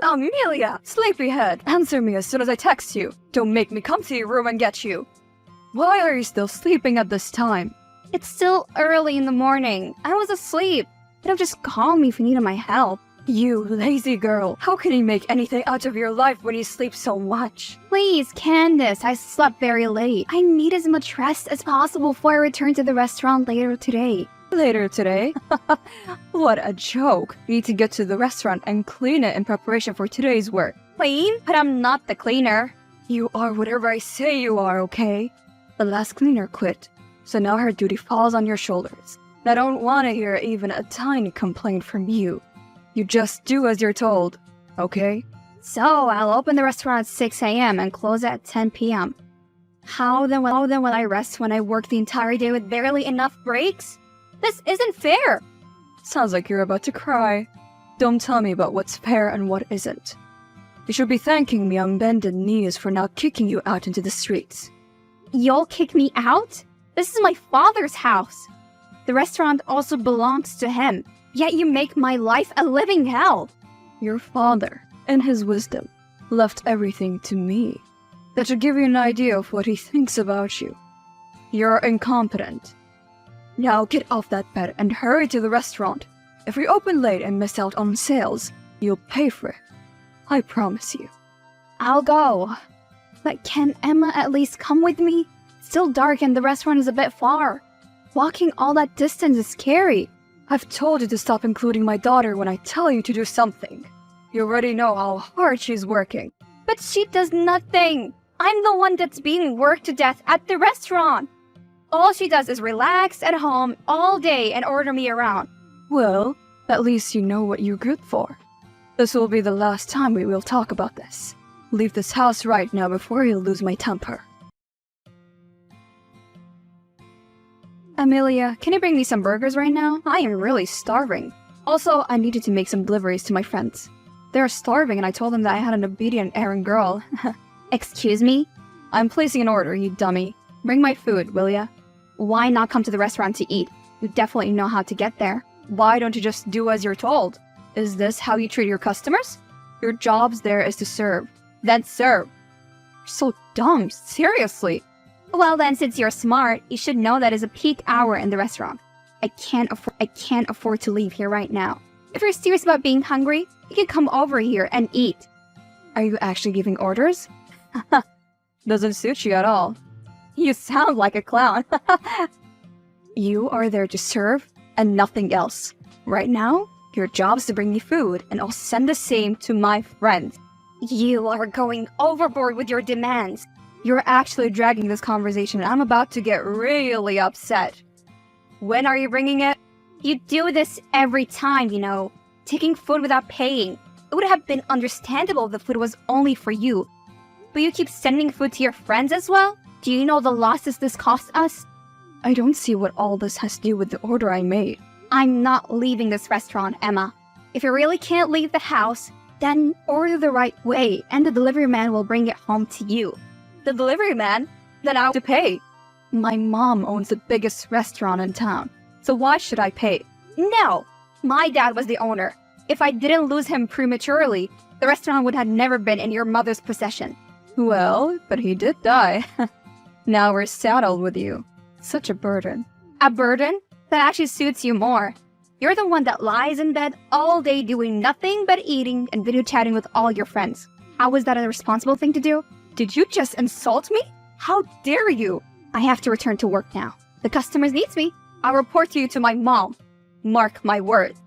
Amelia! Sleepyhead! Answer me as soon as I text you. Don't make me come to your room and get you. Why are you still sleeping at this time? It's still early in the morning. I was asleep. Could have just called me if you needed my help. You lazy girl. How can you make anything out of your life when you sleep so much? Please, Candace, I slept very late. I need as much rest as possible before I return to the restaurant later today. Later today? What a joke. You need to get to the restaurant and clean it in preparation for today's work. Clean? But I'm not the cleaner. You are whatever I say you are, okay? The last cleaner quit, so now her duty falls on your shoulders. I don't want to hear even a tiny complaint from you. You just do as you're told, okay? So, I'll open the restaurant at 6 a.m. and close at 10 p.m. How then will I rest when I work the entire day with barely enough breaks? This isn't fair! Sounds like you're about to cry. Don't tell me about what's fair and what isn't. You should be thanking me on bended knees for not kicking you out into the streets. You'll kick me out? This is my father's house. The restaurant also belongs to him. Yet you make my life a living hell. Your father, in his wisdom, left everything to me. That should give you an idea of what he thinks about you. You're incompetent. Now get off that bed and hurry to the restaurant. If we open late and miss out on sales, you'll pay for it. I promise you. I'll go. But can Emma at least come with me? It's still dark and the restaurant is a bit far. Walking all that distance is scary. I've told you to stop including my daughter when I tell you to do something. You already know how hard she's working. But she does nothing. I'm the one that's being worked to death at the restaurant. All she does is relax at home all day and order me around. Well, at least you know what you're good for. This will be the last time we will talk about this. Leave this house right now before you lose my temper. Amelia, can you bring me some burgers right now? I am really starving. Also, I needed to make some deliveries to my friends. They're starving and I told them that I had an obedient errand girl. Excuse me? I'm placing an order, you dummy. Bring my food, will ya? Why not come to the restaurant to eat? You definitely know how to get there. Why don't you just do as you're told? Is this how you treat your customers? Your job's there is to serve. Then serve. You're so dumb, seriously. Well then, since you're smart, you should know that is a peak hour in the restaurant. I can't afford to leave here right now. If you're serious about being hungry, you can come over here and eat. Are you actually giving orders? Doesn't suit you at all. You sound like a clown. You are there to serve and nothing else. Right now, your job's to bring me food and I'll send the same to my friends. You are going overboard with your demands. You're actually dragging this conversation and I'm about to get really upset. When are you bringing it? You do this every time, you know. Taking food without paying. It would have been understandable if the food was only for you. But you keep sending food to your friends as well? Do you know the losses this costs us? I don't see what all this has to do with the order I made. I'm not leaving this restaurant, Emma. If you really can't leave the house, then order the right way and the delivery man will bring it home to you. The delivery man? Then I'll have to pay. My mom owns the biggest restaurant in town, so why should I pay? No! My dad was the owner. If I didn't lose him prematurely, the restaurant would have never been in your mother's possession. Well, but he did die. Now we're saddled with you. Such a burden. A burden? That actually suits you more. You're the one that lies in bed all day doing nothing but eating and video chatting with all your friends. How was that a responsible thing to do? Did you just insult me? How dare you? I have to return to work now. The customers needs me. I'll report you to my mom. Mark my words.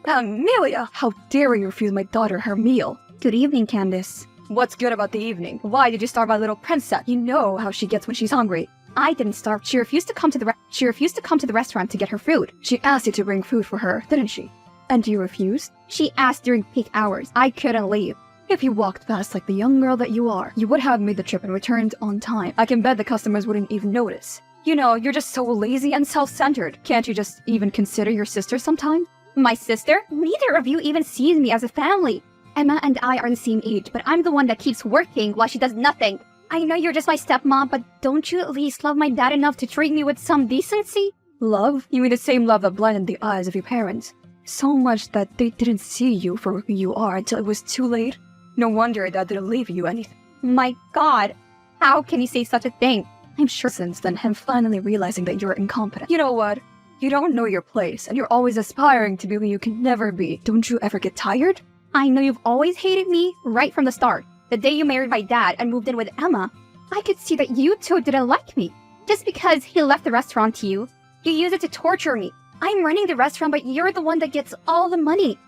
Amelia! How dare you refuse my daughter her meal? Good evening, Candace. What's good about the evening? Why did you starve my little princess? You know how she gets when she's hungry. I didn't starve. She refused to come to the restaurant to get her food. She asked you to bring food for her, didn't she? And you refused? She asked during peak hours. I couldn't leave. If you walked fast like the young girl that you are, you would have made the trip and returned on time. I can bet the customers wouldn't even notice. You know, you're just so lazy and self-centered. Can't you just even consider your sister sometimes? My sister? Neither of you even sees me as a family. Emma and I are the same age, but I'm the one that keeps working while she does nothing. I know you're just my stepmom, but don't you at least love my dad enough to treat me with some decency? Love? You mean the same love that blinded the eyes of your parents? So much that they didn't see you for who you are until it was too late. No wonder that didn't leave you anything. My God, how can you say such a thing? I'm sure since then him finally realizing that you're incompetent. You know what? You don't know your place, and you're always aspiring to be who you can never be. Don't you ever get tired? I know you've always hated me right from the start. The day you married my dad and moved in with Emma, I could see that you two didn't like me. Just because he left the restaurant to you, you use it to torture me. I'm running the restaurant, but you're the one that gets all the money.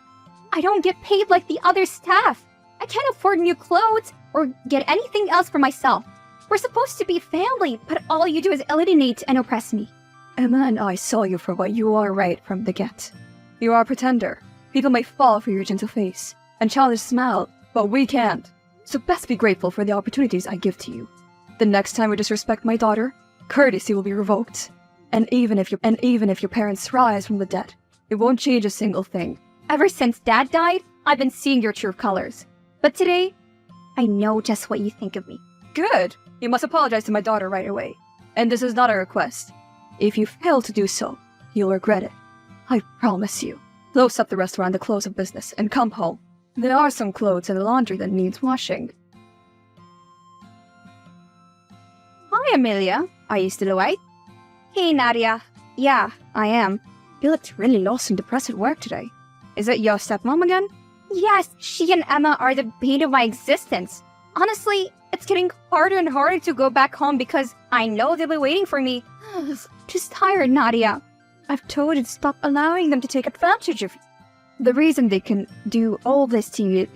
I don't get paid like the other staff. I can't afford new clothes or get anything else for myself. We're supposed to be family, but all you do is alienate and oppress me. Emma and I saw you for what you are right from the get. You are a pretender. People may fall for your gentle face and childish smile, but we can't. So best be grateful for the opportunities I give to you. The next time you disrespect my daughter, courtesy will be revoked. And even if your parents rise from the dead, it won't change a single thing. Ever since Dad died, I've been seeing your true colors. But today, I know just what you think of me. Good. You must apologize to my daughter right away. And this is not a request. If you fail to do so, you'll regret it. I promise you. Close up the restaurant at the close of business and come home. There are some clothes in the laundry that needs washing. Hi, Amelia. Are you still awake? Hey, Nadia. Yeah, I am. You looked really lost and depressed at work today. Is it your stepmom again? Yes, she and Emma are the bane of my existence. Honestly, it's getting harder and harder to go back home because I know they'll be waiting for me. Just tired, Nadia. I've told you to stop allowing them to take advantage of you. The reason they can do all this to you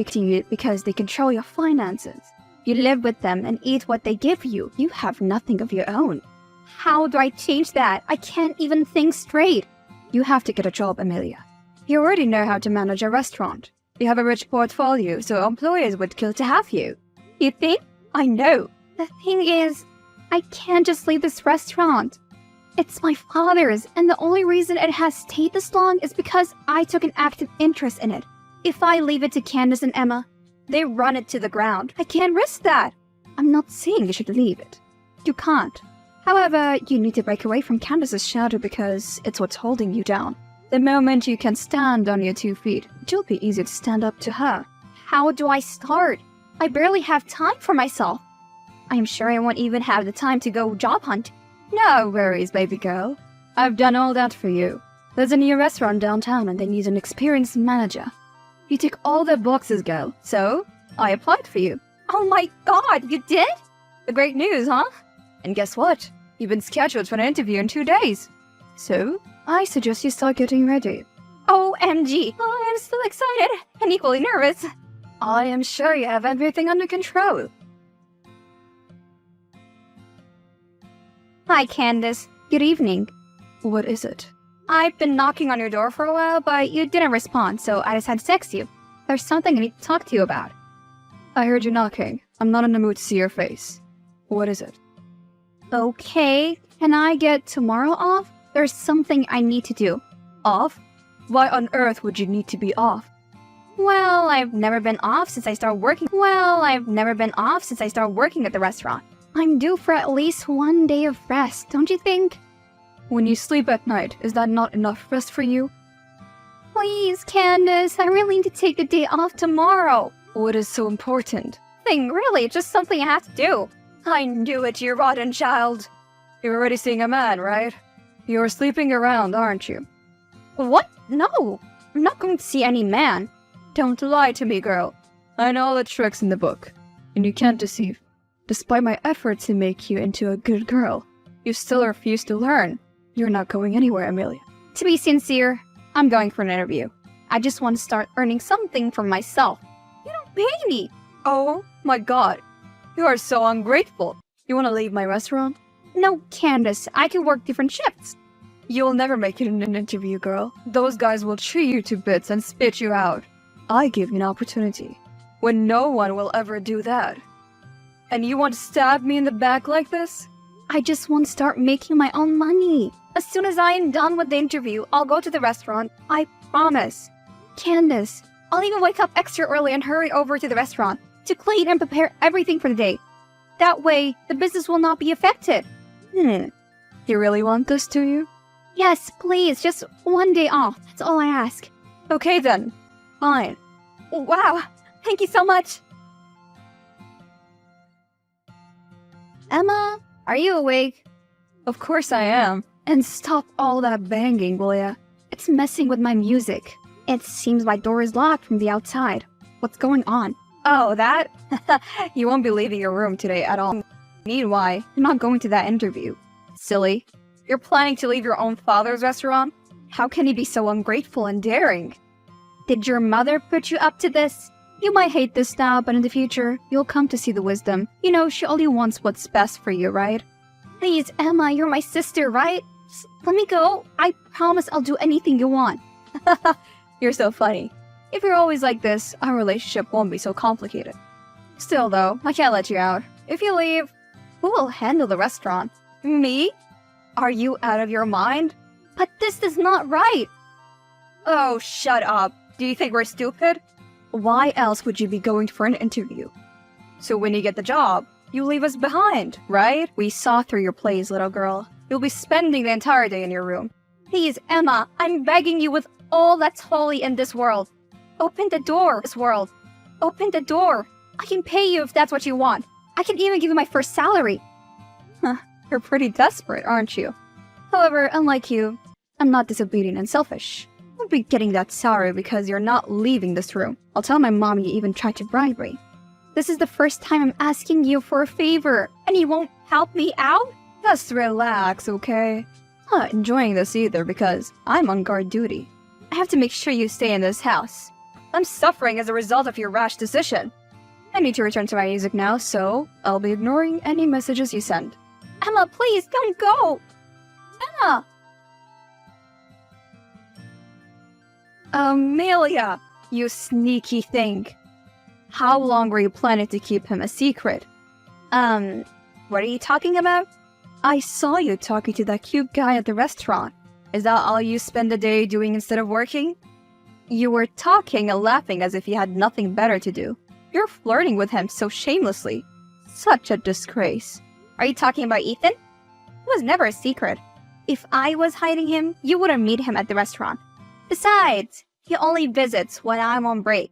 because they control your finances. You live with them and eat what they give you. You have nothing of your own. How do I change that? I can't even think straight. You have to get a job, Amelia. You already know how to manage a restaurant. You have a rich portfolio, so employers would kill to have you. You think? I know. The thing is, I can't just leave this restaurant. It's my father's, and the only reason it has stayed this long is because I took an active interest in it. If I leave it to Candace and Emma, they run it to the ground. I can't risk that. I'm not saying you should leave it. You can't. However, you need to break away from Candace's shadow because it's what's holding you down. The moment you can stand on your 2 feet, it'll be easier to stand up to her. How do I start? I barely have time for myself. I'm sure I won't even have the time to go job hunt. No worries, baby girl. I've done all that for you. There's a new restaurant downtown and they need an experienced manager. You tick all their boxes, girl. So, I applied for you. Oh my God, you did? The great news, huh? And guess what? You've been scheduled for an interview in 2 days. So, I suggest you start getting ready. OMG. Oh, I'm so excited and equally nervous. I am sure you have everything under control. Hi, Candace. Good evening. What is it? I've been knocking on your door for a while, but you didn't respond, so I decided to text you. There's something I need to talk to you about. I heard you knocking. I'm not in the mood to see your face. What is it? Okay, can I get tomorrow off? There's something I need to do. Off? Why on earth would you need to be off? Well, I've never been off since I started working. At the restaurant. I'm due for at least 1 day of rest, don't you think? When you sleep at night, is that not enough rest for you? Please, Candace, I really need to take a day off tomorrow. What is so important? Really, it's just something I have to do. I knew it, you rotten child. You're already seeing a man, right? You're sleeping around, aren't you? What? No, I'm not going to see any man. Don't lie to me, girl. I know all the tricks in the book, and you can't deceive. Despite my efforts to make you into a good girl, you still refuse to learn. You're not going anywhere, Amelia. To be sincere, I'm going for an interview. I just want to start earning something for myself. You don't pay me. Oh my God. You are so ungrateful. You want to leave my restaurant? No, Candace, I can work different shifts. You'll never make it in an interview, girl. Those guys will chew you to bits and spit you out. I give you an opportunity when no one will ever do that. And you want to stab me in the back like this? I just want to start making my own money. As soon as I am done with the interview, I'll go to the restaurant. I promise. Candace, I'll even wake up extra early and hurry over to the restaurant to clean and prepare everything for the day. That way, the business will not be affected. You really want this, do you? Yes, please, just 1 day off. That's all I ask. Okay then. Fine. Wow, thank you so much. Emma, are you awake? Of course I am. And stop all that banging, will ya? It's messing with my music. It seems my door is locked from the outside. What's going on? Oh, that? You won't be leaving your room today at all. Meanwhile, I'm not going to that interview. Silly. You're planning to leave your own father's restaurant? How can he be so ungrateful and daring? Did your mother put you up to this? You might hate this now, but in the future, you'll come to see the wisdom. You know, she only wants what's best for you, right? Please, Emma, you're my sister, right? Let me go. I promise I'll do anything you want. You're so funny. If you're always like this, our relationship won't be so complicated. Still though, I can't let you out. If you leave, who will handle the restaurant? Me? Are you out of your mind? But this is not right. Oh, shut up. Do you think we're stupid? Why else would you be going for an interview? So when you get the job, you leave us behind, right? We saw through your plays, little girl. You'll be spending the entire day in your room. Please, Emma, I'm begging you with all that's holy in this world. Open the door, this world. Open the door. I can pay you if that's what you want. I can even give you my first salary. You're pretty desperate, aren't you? However, unlike you, I'm not disobedient and selfish. I'll be getting that salary because you're not leaving this room. I'll tell my mom you even tried to bribe me. This is the first time I'm asking you for a favor, and you won't help me out? Just relax, okay? I'm not enjoying this either because I'm on guard duty. I have to make sure you stay in this house. I'm suffering as a result of your rash decision. I need to return to my music now, so I'll be ignoring any messages you send. Emma, please, don't go! Emma! Amelia, you sneaky thing. How long were you planning to keep him a secret? What are you talking about? I saw you talking to that cute guy at the restaurant. Is that all you spend the day doing instead of working? You were talking and laughing as if you had nothing better to do. You're flirting with him so shamelessly. Such a disgrace. Are you talking about Ethan? It was never a secret. If I was hiding him, you wouldn't meet him at the restaurant. Besides, he only visits when I'm on break.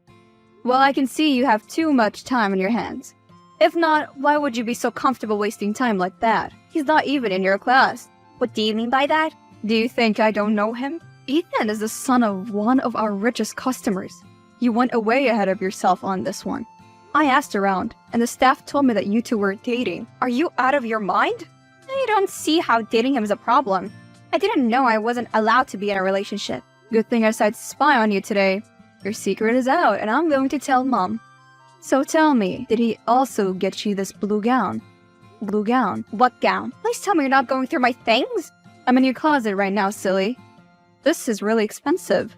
Well, I can see you have too much time on your hands. If not, why would you be so comfortable wasting time like that? He's not even in your class. What do you mean by that? Do you think I don't know him? Ethan is the son of one of our richest customers. You went way ahead of yourself on this one. I asked around, and the staff told me that you two were dating. Are you out of your mind? I don't see how dating him is a problem. I didn't know I wasn't allowed to be in a relationship. Good thing I decided to spy on you today. Your secret is out, and I'm going to tell Mom. So tell me, did he also get you this blue gown? Blue gown? What gown? Please tell me you're not going through my things? I'm in your closet right now, silly. This is really expensive.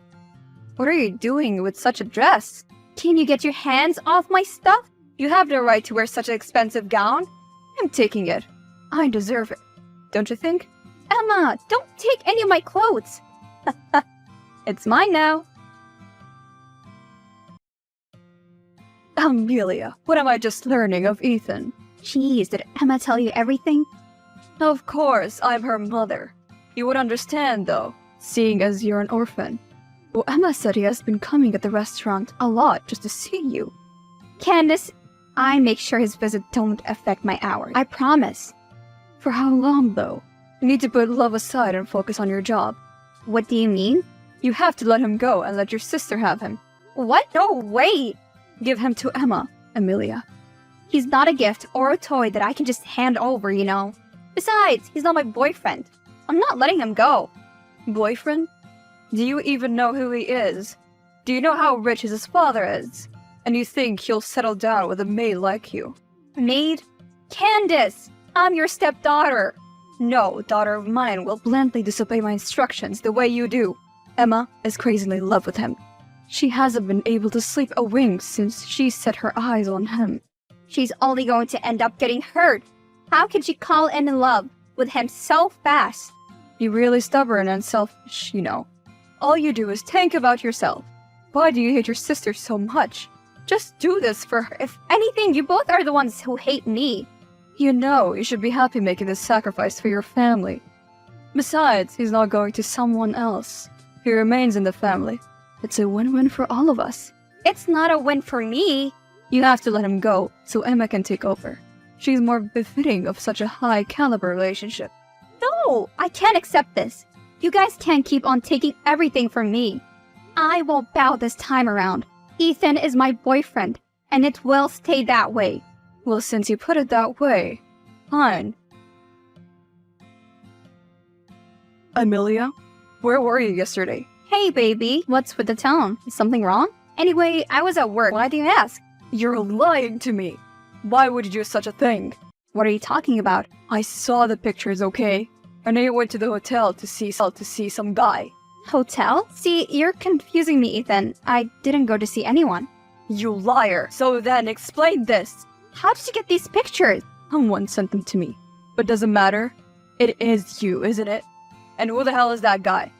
What are you doing with such a dress? Can you get your hands off my stuff? You have no right to wear such an expensive gown. I'm taking it. I deserve it. Don't you think? Emma, don't take any of my clothes. It's mine now. Amelia, what am I just learning of Ethan? Jeez, did Emma tell you everything? Of course, I'm her mother. You would understand, though, seeing as you're an orphan. Well, Emma said he has been coming at the restaurant a lot just to see you. Candace, I make sure his visit don't affect my hours. I promise. For how long, though? You need to put love aside and focus on your job. What do you mean? You have to let him go and let your sister have him. What? No, wait! Give him to Emma, Amelia. He's not a gift or a toy that I can just hand over, you know. Besides, he's not my boyfriend. I'm not letting him go. Boyfriend? Do you even know who he is? Do you know how rich his father is? And you think he'll settle down with a maid like you? Maid? Candace! I'm your stepdaughter! No daughter of mine will blandly disobey my instructions the way you do. Emma is crazily in love with him. She hasn't been able to sleep a wink since she set her eyes on him. She's only going to end up getting hurt. How can she fall in love with him so fast? You're really stubborn and selfish, you know. All you do is think about yourself. Why do you hate your sister so much? Just do this for her. If anything, you both are the ones who hate me. You know you should be happy making this sacrifice for your family. Besides, he's not going to someone else. He remains in the family. It's a win-win for all of us. It's not a win for me. You have to let him go so Emma can take over. She's more befitting of such a high-caliber relationship. No, I can't accept this. You guys can't keep on taking everything from me. I won't bow this time around. Ethan is my boyfriend, and it will stay that way. Well, since you put it that way, fine. Amelia, where were you yesterday? Hey, baby, what's with the tone? Is something wrong? Anyway, I was at work. Why do you ask? You're lying to me. Why would you do such a thing? What are you talking about? I saw the pictures, okay? And I went to the hotel to see some guy. Hotel? See, you're confusing me, Ethan. I didn't go to see anyone. You liar! So then explain this. How did you get these pictures? Someone sent them to me. But doesn't matter. It is you, isn't it? And who the hell is that guy?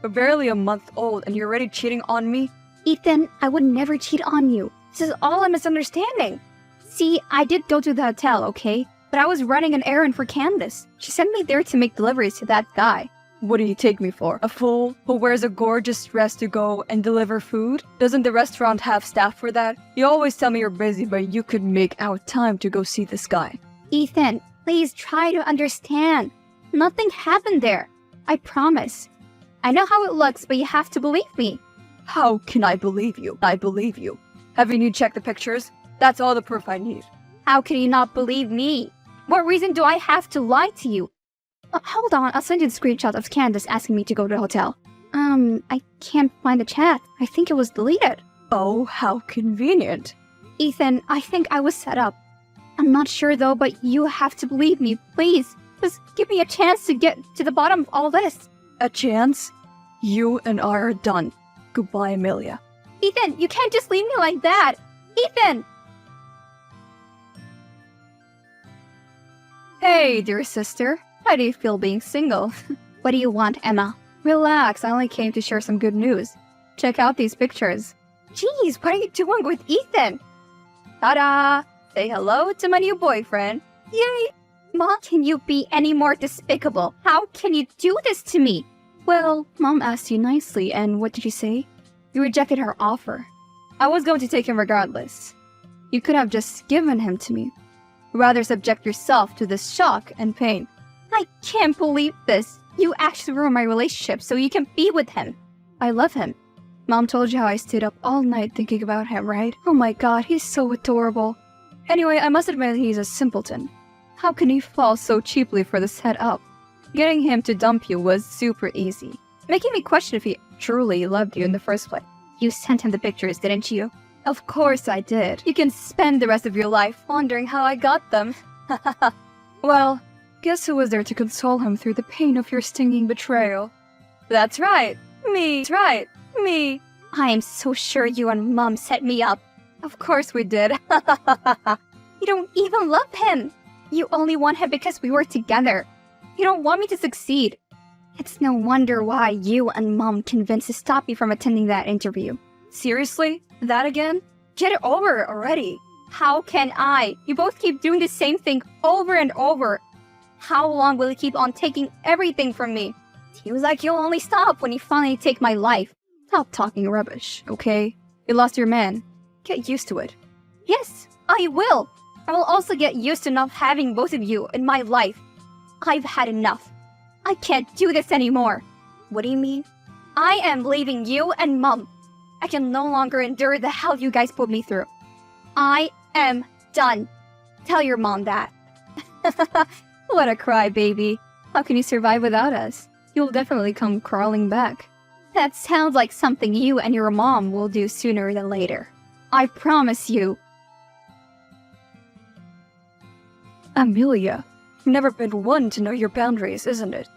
You're barely a month old and you're already cheating on me? Ethan, I would never cheat on you. This is all a misunderstanding. See, I did go to the hotel, okay? But I was running an errand for Candace. She sent me there to make deliveries to that guy. What do you take me for? A fool who wears a gorgeous dress to go and deliver food? Doesn't the restaurant have staff for that? You always tell me you're busy, but you could make out time to go see this guy. Ethan, please try to understand. Nothing happened there. I promise. I know how it looks, but you have to believe me. How can I believe you? I believe you. Haven't you checked the pictures? That's all the proof I need. How can you not believe me? What reason do I have to lie to you? Hold on, I'll send you the screenshot of Candace asking me to go to the hotel. I can't find the chat. I think it was deleted. Oh, how convenient. Ethan, I think I was set up. I'm not sure though, but you have to believe me, please. Just give me a chance to get to the bottom of all this. A chance? You and I are done. Goodbye, Amelia. Ethan, you can't just leave me like that. Ethan! Hey, dear sister. How do you feel being single? What do you want, Emma? Relax, I only came to share some good news. Check out these pictures. Jeez, what are you doing with Ethan? Ta-da! Say hello to my new boyfriend. Yay! Mom, can you be any more despicable? How can you do this to me? Well, Mom asked you nicely, and what did you say? You rejected her offer. I was going to take him regardless. You could have just given him to me. Rather subject yourself to this shock and pain. I can't believe this. You actually ruined my relationship so you can be with him. I love him. Mom told you how I stayed up all night thinking about him, right? Oh my god, he's so adorable. Anyway, I must admit he's a simpleton. How can he fall so cheaply for this head up? Getting him to dump you was super easy, making me question if he truly loved you in the first place. You sent him the pictures, didn't you? Of course I did. You can spend the rest of your life wondering how I got them. Well, guess who was there to console him through the pain of your stinging betrayal? That's right, me. That's right, me. I am so sure you and Mom set me up. Of course we did. You don't even love him. You only want him because we were together. You don't want me to succeed. It's no wonder why you and Mom convinced to stop me from attending that interview. Seriously? That again? Get it over already. How can I? You both keep doing the same thing over and over. How long will you keep on taking everything from me? Seems like you'll only stop when you finally take my life. Stop talking rubbish, okay? You lost your man. Get used to it. Yes, I will. I will also get used to not having both of you in my life. I've had enough. I can't do this anymore. What do you mean? I am leaving you and Mom. I can no longer endure the hell you guys put me through. I am done. Tell your mom that. What a crybaby. How can you survive without us? You'll definitely come crawling back. That sounds like something you and your mom will do sooner than later. I promise you. Amelia, you've never been one to know your boundaries, isn't it?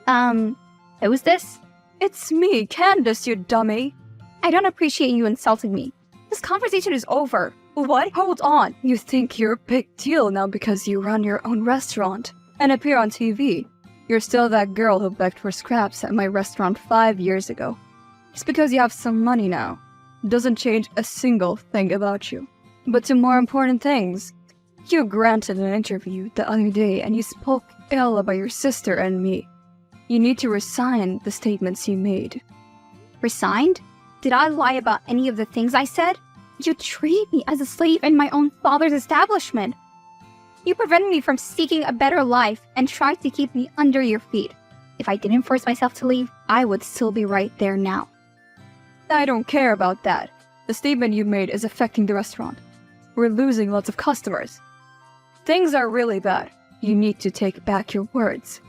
Who's this? It's me, Candace, you dummy. I don't appreciate you insulting me. This conversation is over. What? Hold on. You think you're a big deal now because you run your own restaurant and appear on TV. You're still that girl who begged for scraps at my restaurant 5 years ago. Just because you have some money now doesn't change a single thing about you. But to more important things, you granted an interview the other day and you spoke ill about your sister and me. You need to resign the statements you made. Resigned? Did I lie about any of the things I said? You treated me as a slave in my own father's establishment. You prevented me from seeking a better life and tried to keep me under your feet. If I didn't force myself to leave, I would still be right there now. I don't care about that. The statement you made is affecting the restaurant. We're losing lots of customers. Things are really bad. You need to take back your words.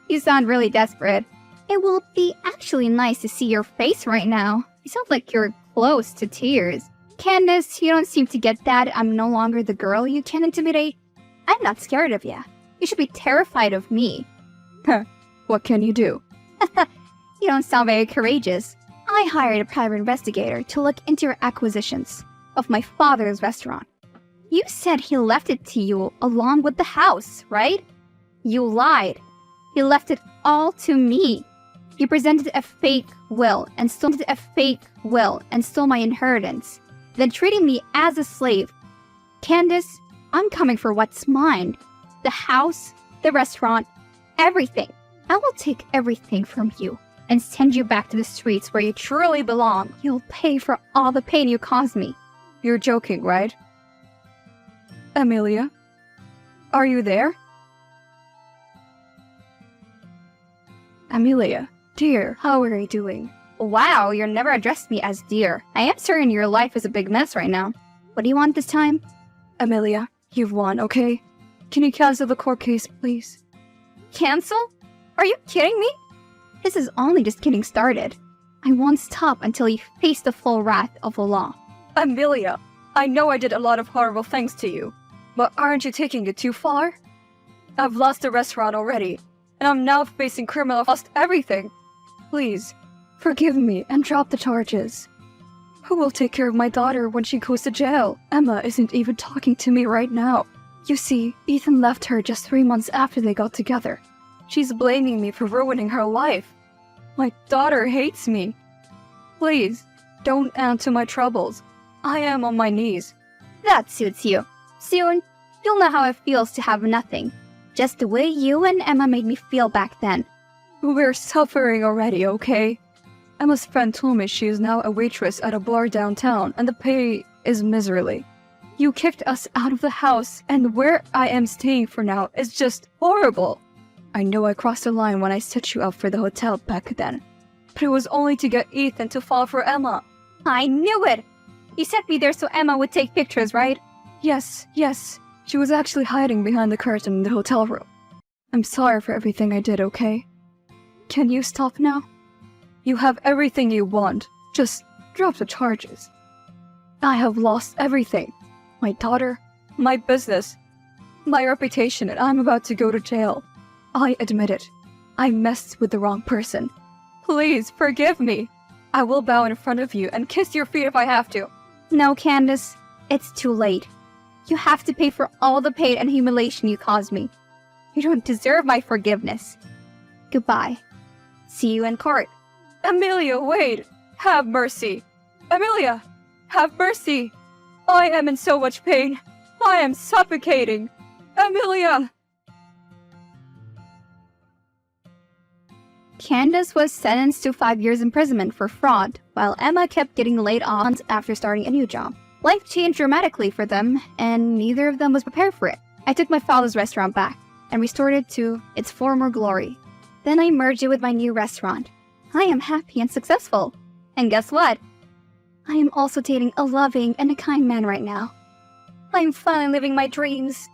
You sound really desperate. It will be actually nice to see your face right now. You sound like you're close to tears. Candace, you don't seem to get that I'm no longer the girl you can intimidate. I'm not scared of you. You should be terrified of me. What can you do? You don't sound very courageous. I hired a private investigator to look into your acquisitions of my father's restaurant. You said he left it to you along with the house, right? You lied. He left it all to me. You presented a fake will and stole my inheritance, then treating me as a slave. Candace, I'm coming for what's mine. The house, the restaurant, everything. I will take everything from you and send you back to the streets where you truly belong. You'll pay for all the pain you caused me. You're joking, right? Amelia? Are you there? Amelia, dear, how are you doing? Wow, you never addressed me as dear. I am certain your life is a big mess right now. What do you want this time? Amelia, you've won, okay? Can you cancel the court case, please? Cancel? Are you kidding me? This is only just getting started. I won't stop until you face the full wrath of the law. Amelia, I know I did a lot of horrible things to you, but aren't you taking it too far? I've lost the restaurant already, and I'm now facing criminal lost everything. Please, forgive me and drop the charges. Who will take care of my daughter when she goes to jail? Emma isn't even talking to me right now. You see, Ethan left her just 3 months after they got together. She's blaming me for ruining her life. My daughter hates me. Please, don't add to my troubles. I am on my knees. That suits you. Soon, you'll know how it feels to have nothing. Just the way you and Emma made me feel back then. We're suffering already, okay? Emma's friend told me she is now a waitress at a bar downtown, and the pay is miserly. You kicked us out of the house, and where I am staying for now is just horrible. I know I crossed the line when I set you up for the hotel back then, but it was only to get Ethan to fall for Emma. I knew it! You sent me there so Emma would take pictures, right? Yes. She was actually hiding behind the curtain in the hotel room. I'm sorry for everything I did, okay? Can you stop now? You have everything you want. Just drop the charges. I have lost everything. My daughter, my business, my reputation, and I'm about to go to jail. I admit it. I messed with the wrong person. Please, forgive me. I will bow in front of you and kiss your feet if I have to. No, Candace. It's too late. You have to pay for all the pain and humiliation you caused me. You don't deserve my forgiveness. Goodbye. See you in court. Amelia, wait! Have mercy! Amelia! Have mercy! I am in so much pain. I am suffocating. Amelia! Candace was sentenced to 5 years imprisonment for fraud, while Emma kept getting laid off after starting a new job. Life changed dramatically for them, and neither of them was prepared for it. I took my father's restaurant back and restored it to its former glory. Then I merged it with my new restaurant. I am happy and successful. And guess what? I am also dating a loving and a kind man right now. I am finally living my dreams.